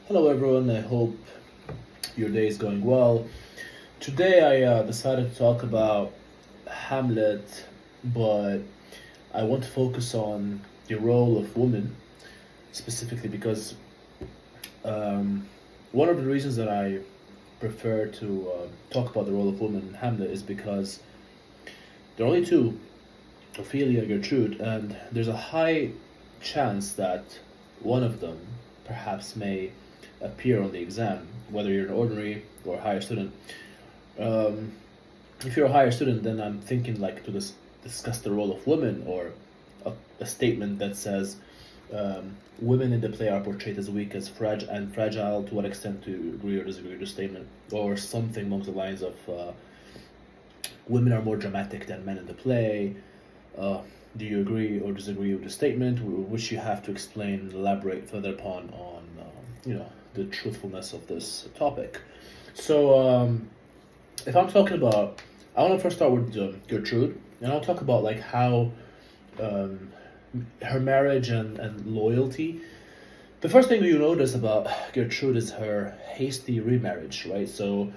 Hello, everyone. I hope your day is going well. Today, I decided to talk about Hamlet, but I want to focus on the role of women specifically because um, one of the reasons that I prefer to talk about the role of women in Hamlet is because there are only two, Ophelia and Gertrude, and there's a high chance that one of them perhaps may appear on the exam, whether you're an ordinary or a higher student. Um, if you're a higher student, then I'm thinking like to discuss the role of women or a statement that says women in the play are portrayed as weak, as fragile. To what extent do you agree or disagree with the statement, or something along the lines of women are more dramatic than men in the play. Uh, do you agree or disagree with the statement, which you have to explain and elaborate further upon on the truthfulness of this topic? So if I'm talking about, I want to first start with Gertrude, and I'll talk about like how um, her marriage and loyalty. The first thing you notice about Gertrude is her hasty remarriage, right? So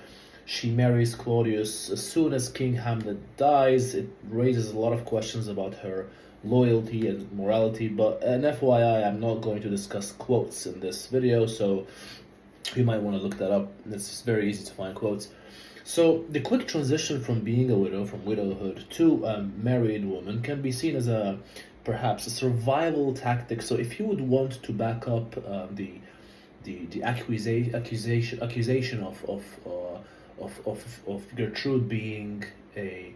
she marries Claudius as soon as King Hamlet dies. It raises a lot of questions about her loyalty and morality, but an FYI, I'm not going to discuss quotes in this video, so you might want to look that up. It's very easy to find quotes. So the quick transition from being a widow, from widowhood to a married woman, can be seen as a perhaps a survival tactic. So if you would want to back up the accusation of Gertrude being a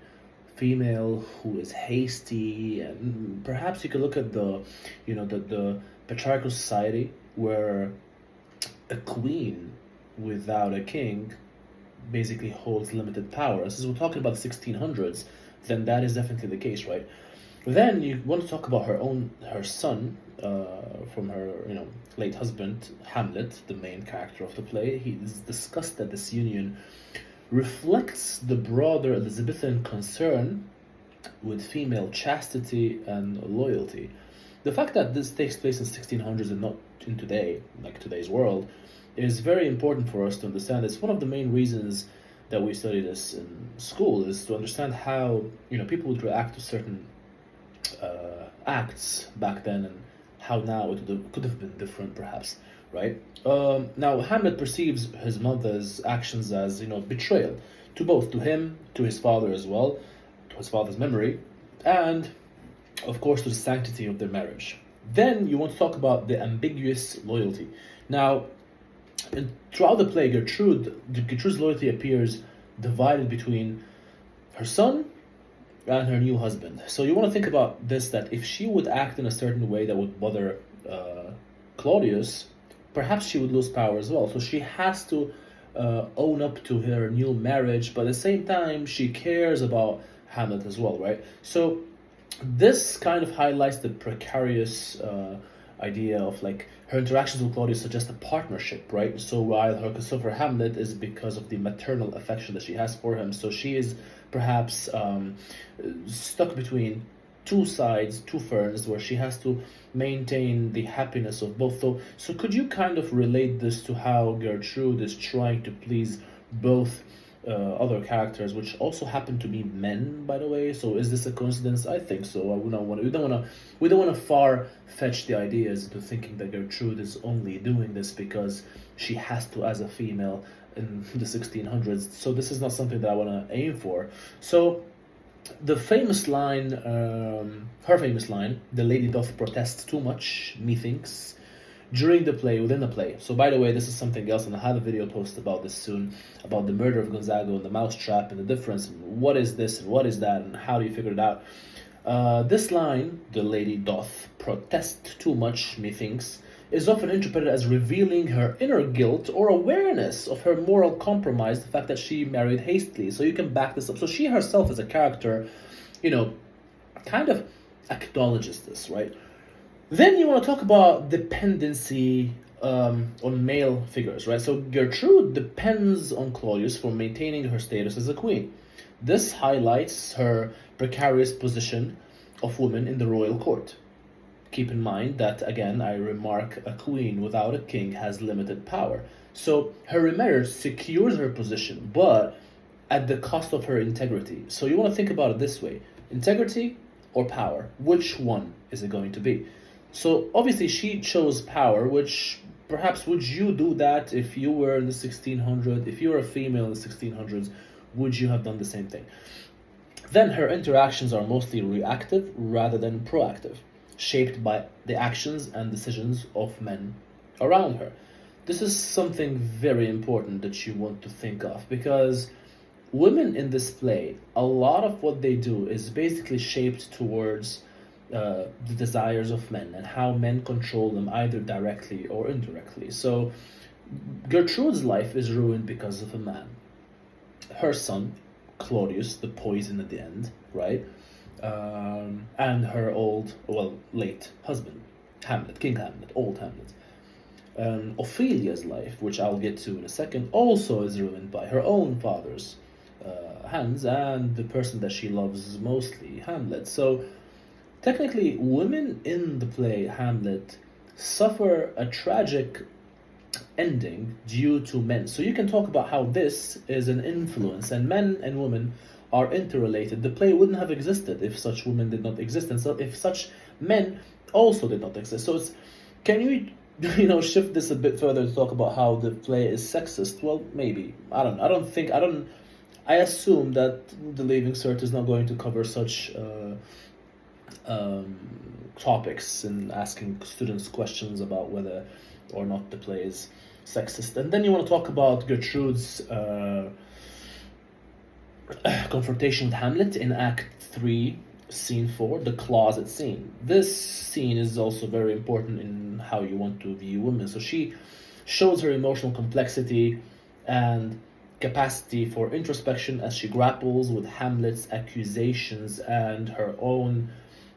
female who is hasty, and perhaps you could look at the patriarchal society where a queen without a king basically holds limited power. Since we're talking about the 1600s, then that is definitely the case, right? Then you want to talk about her son, from her late husband Hamlet, the main character of the play. He is discussed that this union reflects the broader Elizabethan concern with female chastity and loyalty. The fact that this takes place in 1600s and not in today, like today's world, is very important for us to understand. It's one of the main reasons that we study this in school, is to understand how people would react to certain acts back then, and how now could have been different, perhaps, right? Now Hamlet perceives his mother's actions as betrayal, to him, to his father as well, to his father's memory, and of course to the sanctity of their marriage. Then you want to talk about the ambiguous loyalty. Now, throughout the play, Gertrude's loyalty appears divided between her son and her new husband. So you want to think about this, that if she would act in a certain way that would bother Claudius, perhaps she would lose power as well. So she has to own up to her new marriage, but at the same time, she cares about Hamlet as well, right? So this kind of highlights the precarious idea of like her interactions with Claudius suggest a partnership, right? So while her concern for Hamlet is because of the maternal affection that she has for him, so she is perhaps stuck between two sides, two ferns, where she has to maintain the happiness of both. So could you kind of relate this to how Gertrude is trying to please both other characters, which also happen to be men, by the way? So is this a coincidence? I think so. We don't want to far fetch the ideas into thinking that Gertrude is only doing this because she has to as a female in the 1600s. So this is not something that I want to aim for. So the famous line, her famous line, "The lady doth protest too much, methinks," during the play, within the play. So by the way, this is something else, and I'll have a video post about this soon, about the murder of Gonzago and the mousetrap and the difference, and what is this and what is that, and how do you figure it out. This line, "the lady doth protest too much, methinks," is often interpreted as revealing her inner guilt or awareness of her moral compromise, the fact that she married hastily. So you can back this up. So she herself as a character, kind of acknowledges this, right? Then you want to talk about dependency on male figures, right? So Gertrude depends on Claudius for maintaining her status as a queen. This highlights her precarious position of women in the royal court. Keep in mind that, again, I remark a queen without a king has limited power. So her remarriage secures her position, but at the cost of her integrity. So you want to think about it this way: integrity or power? Which one is it going to be? So obviously she chose power, which perhaps would you do that if you were in the 1600s? If you were a female in the 1600s, would you have done the same thing? Then her interactions are mostly reactive rather than proactive, shaped by the actions and decisions of men around her. This is something very important that you want to think of, because women in this play, a lot of what they do is basically shaped towards the desires of men and how men control them either directly or indirectly. So Gertrude's life is ruined because of a man. Her son, Claudius, the poison at the end, right? And her late husband, Hamlet, King Hamlet, old Hamlet. Ophelia's life, which I'll get to in a second, also is ruined by her own father's hands and the person that she loves mostly, Hamlet. So technically, women in the play Hamlet suffer a tragic ending due to men. So you can talk about how this is an influence, and men and women are interrelated. The play wouldn't have existed if such women did not exist, and so if such men also did not exist. So it's, can you shift this a bit further to talk about how the play is sexist? Well, maybe. I assume that the Leaving Cert is not going to cover such topics and asking students questions about whether or not the play is sexist. And then you want to talk about Gertrude's confrontation with Hamlet in Act 3, Scene 4, the closet scene. This scene is also very important in how you want to view women. So she shows her emotional complexity and capacity for introspection as she grapples with Hamlet's accusations and her own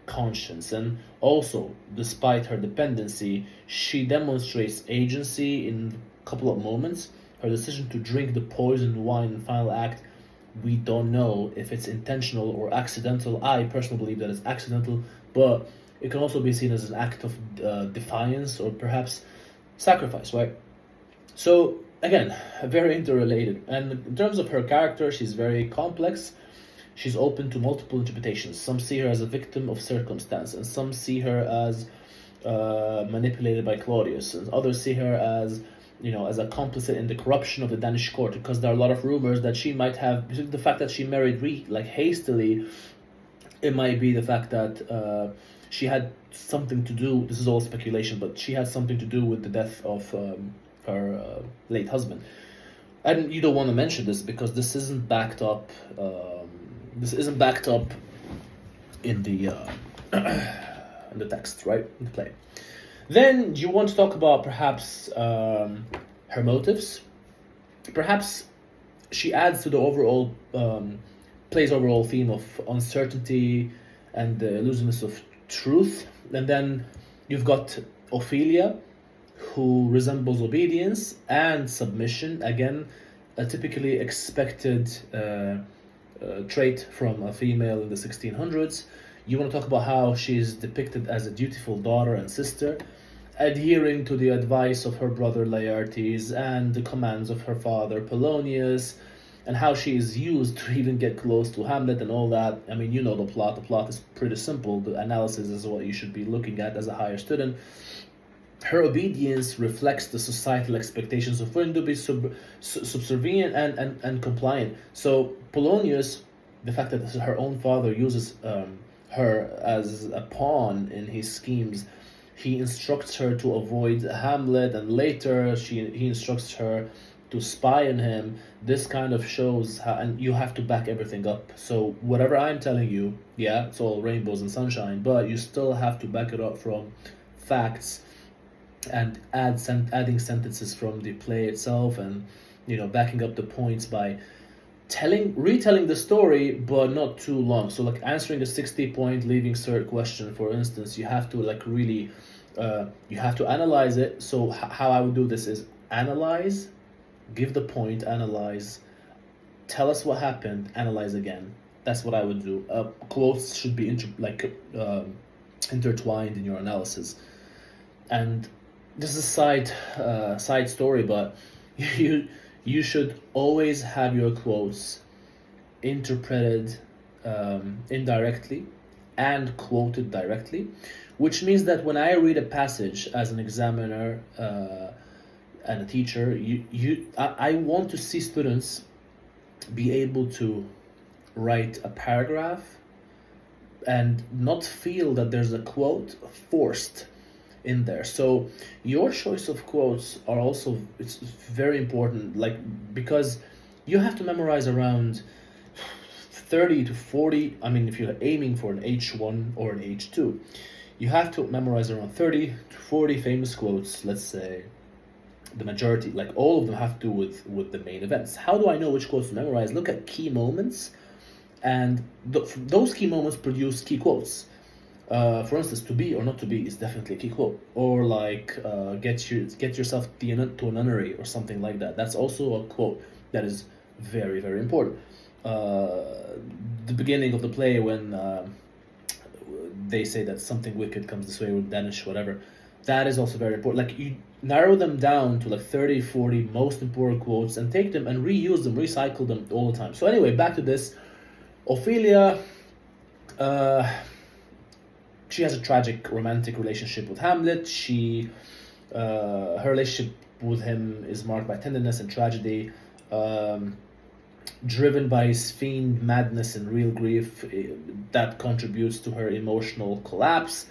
conscience. And also, despite her dependency, she demonstrates agency in a couple of moments. Her decision to drink the poisoned wine in the final act, we don't know if it's intentional or accidental. I personally believe that it's accidental, but it can also be seen as an act of defiance or perhaps sacrifice, right? So again, very interrelated. And in terms of her character, she's very complex. She's open to multiple interpretations. Some see her as a victim of circumstance, and some see her as manipulated by Claudius, and others see her as as a complicit in the corruption of the Danish court, because there are a lot of rumors that she might have, the fact that she married hastily, it might be the fact that she had something to do, this is all speculation, but she had something to do with the death of her late husband. And you don't want to mention this because this isn't backed up in the in the text, right? In the play. Then you want to talk about perhaps her motives. Perhaps she adds to the overall play's overall theme of uncertainty and the elusiveness of truth. And then you've got Ophelia, who resembles obedience and submission. Again, a typically expected trait from a female in the 1600s. You want to talk about how she is depicted as a dutiful daughter and sister, adhering to the advice of her brother Laertes and the commands of her father Polonius, and how she is used to even get close to Hamlet and all that. I mean, you know the plot. The plot is pretty simple. The analysis is what you should be looking at as a higher student. Her obedience reflects the societal expectations of women to be subservient and compliant. So Polonius, the fact that her own father uses her as a pawn in his schemes, he instructs her to avoid Hamlet, and later he instructs her to spy on him. This kind of shows how, and you have to back everything up. So whatever I'm telling you, yeah, it's all rainbows and sunshine, but you still have to back it up from facts and adding sentences from the play itself, and backing up the points by retelling the story, but not too long. So like answering a 60-point Leaving Cert question, for instance, you have to really you have to analyze it. So how I would do this is analyze, give the point, analyze, tell us what happened, analyze again. That's what I would do. Quotes should be intertwined in your analysis. And this is a side story, but you you should always have your quotes interpreted indirectly and quoted directly, which means that when I read a passage as an examiner and a teacher, I want to see students be able to write a paragraph and not feel that there's a quote forced in there. So your choice of quotes are also, it's very important, like, because you have to memorize around 30 to 40. I mean, if you're aiming for an H1 or an H2, you have to memorize around 30 to 40 famous quotes. Let's say the majority, like all of them, have to do with the main events. How do I know which quotes to memorize? Look at key moments, and those key moments produce key quotes. For instance, to be or not to be is definitely a key quote. Or like, get yourself to a nunnery or something like that. That's also a quote that is very, very important. The beginning of the play, when they say that something wicked comes this way with Danish, whatever, that is also very important. Like, you narrow them down to like 30, 40 most important quotes and take them and reuse them, recycle them all the time. So anyway, back to this. Ophelia, she has a tragic romantic relationship with Hamlet. Her relationship with him is marked by tenderness and tragedy, driven by his fiend madness and real grief. That contributes to her emotional collapse.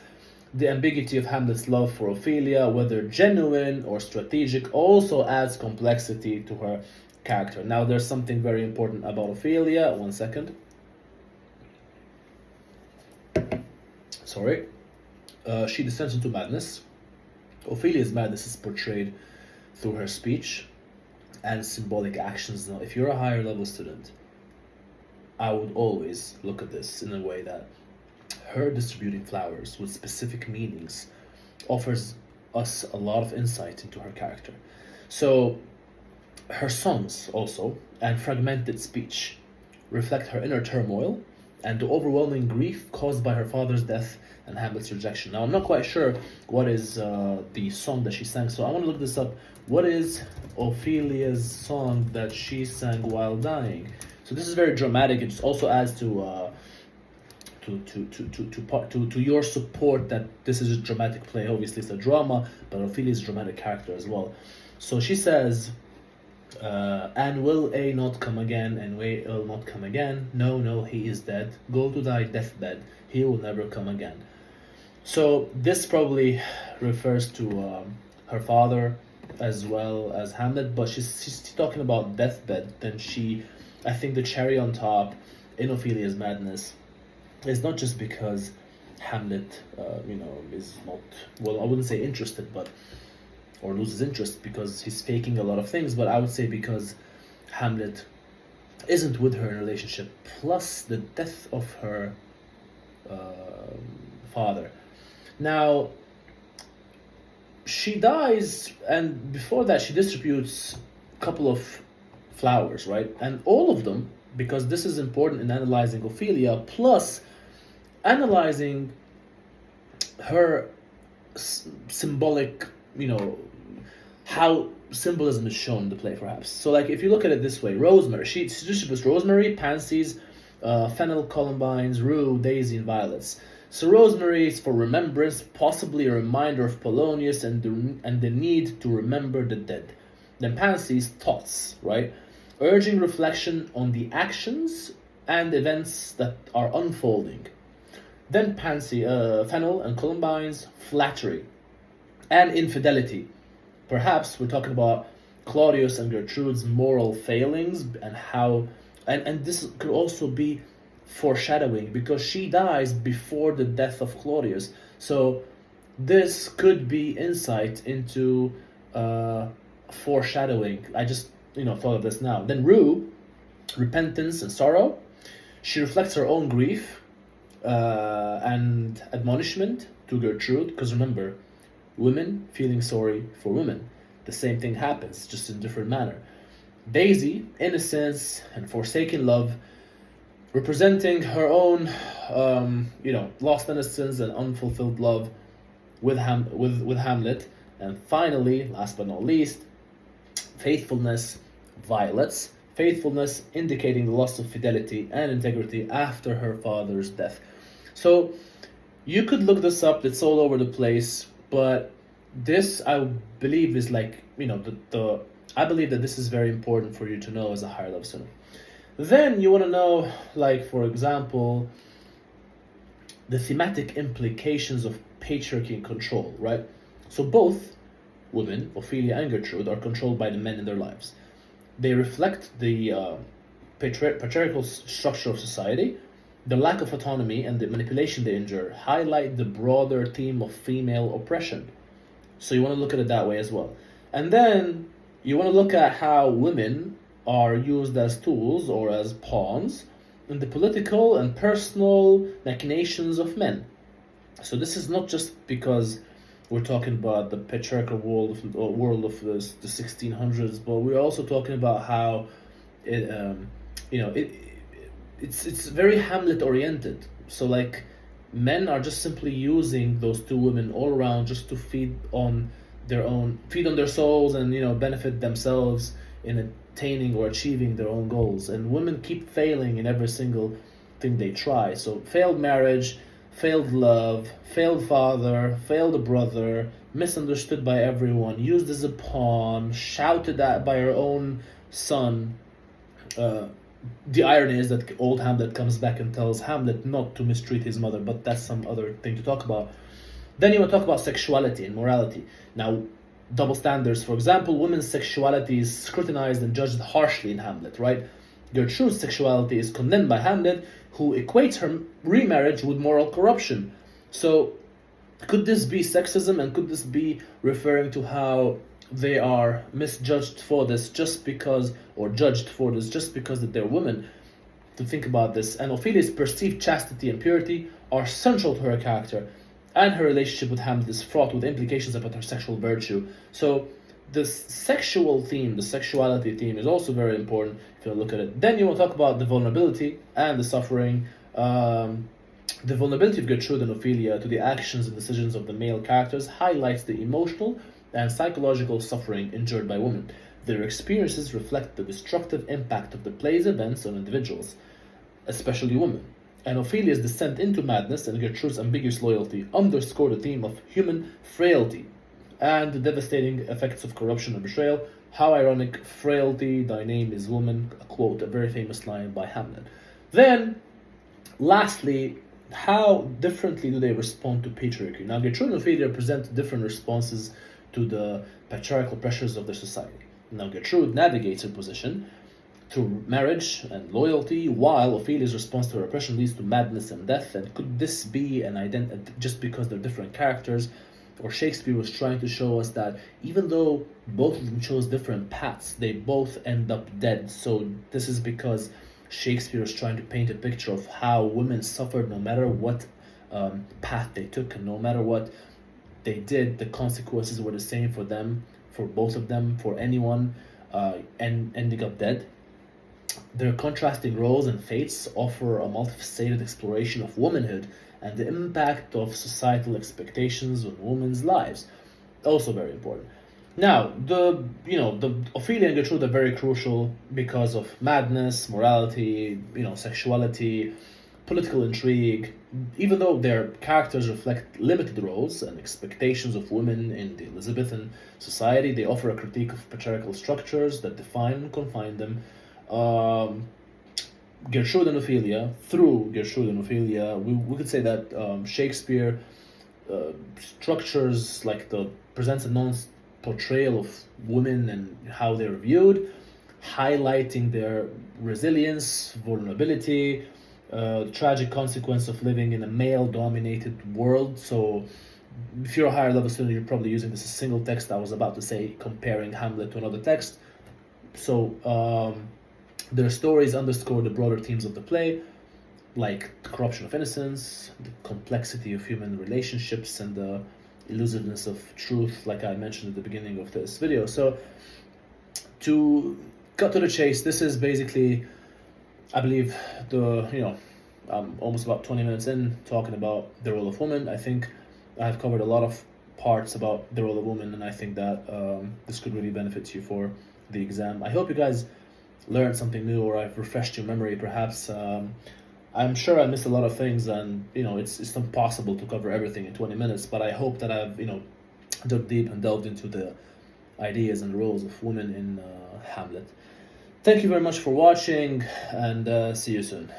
The ambiguity of Hamlet's love for Ophelia, whether genuine or strategic, also adds complexity to her character. Now, there's something very important about Ophelia. One second. Sorry. She descends into madness. Ophelia's madness is portrayed through her speech and symbolic actions. Now, if you're a higher level student, I would always look at this in a way that her distributing flowers with specific meanings offers us a lot of insight into her character. So, her songs also, and fragmented speech, reflect her inner turmoil and the overwhelming grief caused by her father's death and Hamlet's rejection. Now, I'm not quite sure what is the song that she sang, so I want to look this up. What is Ophelia's song that she sang while dying? So this is very dramatic. It also adds to your support that this is a dramatic play. Obviously, it's a drama, but Ophelia is a dramatic character as well. So she says, and will A not come again, and will not come again? No, no, he is dead. Go to thy deathbed. He will never come again. So this probably refers to her father as well as Hamlet, but she's talking about deathbed. Then I think the cherry on top in Ophelia's madness is not just because Hamlet, is not, well, I wouldn't say interested, or loses interest because he's faking a lot of things, but I would say because Hamlet isn't with her in a relationship, plus the death of her father. Now, she dies, and before that she distributes a couple of flowers, right? And all of them, because this is important in analyzing Ophelia, plus analyzing her symbolic, how symbolism is shown in the play, perhaps. So, like, if you look at it this way, rosemary, she distributes rosemary, pansies, fennel, columbines, rue, daisy, and violets. So rosemary is for remembrance, possibly a reminder of Polonius and the need to remember the dead. Then pansies, thoughts, right? Urging reflection on the actions and events that are unfolding. Then fennel and columbines, flattery and infidelity. Perhaps we're talking about Claudius and Gertrude's moral failings and how, and this could also be foreshadowing because she dies before the death of Claudius. So this could be insight into foreshadowing. I just thought of this now. Then rue, repentance and sorrow. She reflects her own grief and admonishment to Gertrude, because remember, women feeling sorry for women. The same thing happens, just in a different manner. Daisy, innocence and forsaken love. representing her own, lost innocence and unfulfilled love with Hamlet. And finally, last but not least, faithfulness, violets. Faithfulness indicating the loss of fidelity and integrity after her father's death. So you could look this up, it's all over the place, but this I believe is like, the I believe that this is very important for you to know as a higher level student. Then you want to know, like, for example, the thematic implications of patriarchy and control, right? So both women, Ophelia and Gertrude, are controlled by the men in their lives. They reflect the patriarchal structure of society. The lack of autonomy and the manipulation they endure highlight the broader theme of female oppression. So you want to look at it that way as well. And then you want to look at how women are used as tools or as pawns in the political and personal machinations of men. So this is not just because we're talking about the patriarchal world of the 1600s, but we're also talking about how it's very Hamlet oriented. So like, men are just simply using those two women all around just to feed on their souls and benefit themselves in attaining or achieving their own goals. And women keep failing in every single thing they try. So failed marriage, failed love, failed father, failed brother, misunderstood by everyone, used as a pawn, shouted at by her own son. The irony is that old Hamlet comes back and tells Hamlet not to mistreat his mother, but that's some other thing to talk about. Then you want to talk about sexuality and morality. Now, double standards. For example, women's sexuality is scrutinized and judged harshly in Hamlet, right? Gertrude's sexuality is condemned by Hamlet, who equates her remarriage with moral corruption. So, could this be sexism, and could this be referring to how they are misjudged for this just because, or judged for this just because that they're women? To think about this. And Ophelia's perceived chastity and purity are central to her character, and her relationship with Hamlet is fraught with implications about her sexual virtue. So the sexual theme, the sexuality theme, is also very important if you look at it. Then you will talk about the vulnerability and the suffering. The vulnerability of Gertrude and Ophelia to the actions and decisions of the male characters highlights the emotional and psychological suffering endured by women. Their experiences reflect the destructive impact of the play's events on individuals, especially women. And Ophelia's descent into madness and Gertrude's ambiguous loyalty underscore the theme of human frailty and the devastating effects of corruption and betrayal. How ironic, frailty, thy name is woman, a quote, a very famous line by Hamlet. Then, lastly, how differently do they respond to patriarchy? Now, Gertrude and Ophelia present different responses to the patriarchal pressures of their society. Now, Gertrude navigates her position through marriage and loyalty, while Ophelia's response to her oppression leads to madness and death. And could this be an identity just because they're different characters? Or Shakespeare was trying to show us that even though both of them chose different paths, they both end up dead. So this is because Shakespeare is trying to paint a picture of how women suffered no matter what path they took, and no matter what they did, the consequences were the same for them, for both of them, for anyone, and ending up dead. Their contrasting roles and fates offer a multifaceted exploration of womanhood and the impact of societal expectations on women's lives. Also very important. Now, the Ophelia and Gertrude are very crucial because of madness, morality, sexuality, political intrigue. Even though their characters reflect limited roles and expectations of women in the Elizabethan society, they offer a critique of patriarchal structures that define and confine them. Gertrude and Ophelia, through Gertrude and Ophelia, we could say that Shakespeare structures presents a portrayal of women and how they're viewed, highlighting their resilience, vulnerability, tragic consequence of living in a male-dominated world. So if you're a higher level student, you're probably using this as a single text I was about to say, comparing Hamlet to another text. So their stories underscore the broader themes of the play, like the corruption of innocence, the complexity of human relationships, and the elusiveness of truth, like I mentioned at the beginning of this video. So to cut to the chase, this is basically I believe I'm almost about 20 minutes in talking about the role of women. I think I've covered a lot of parts about the role of women, and I think that this could really benefit you for the exam. I hope you guys learned something new, or I've refreshed your memory perhaps. I'm sure I missed a lot of things, and it's impossible to cover everything in 20 minutes, but I hope that I've dug deep and delved into the ideas and roles of women in Hamlet. Thank you very much for watching, and see you soon.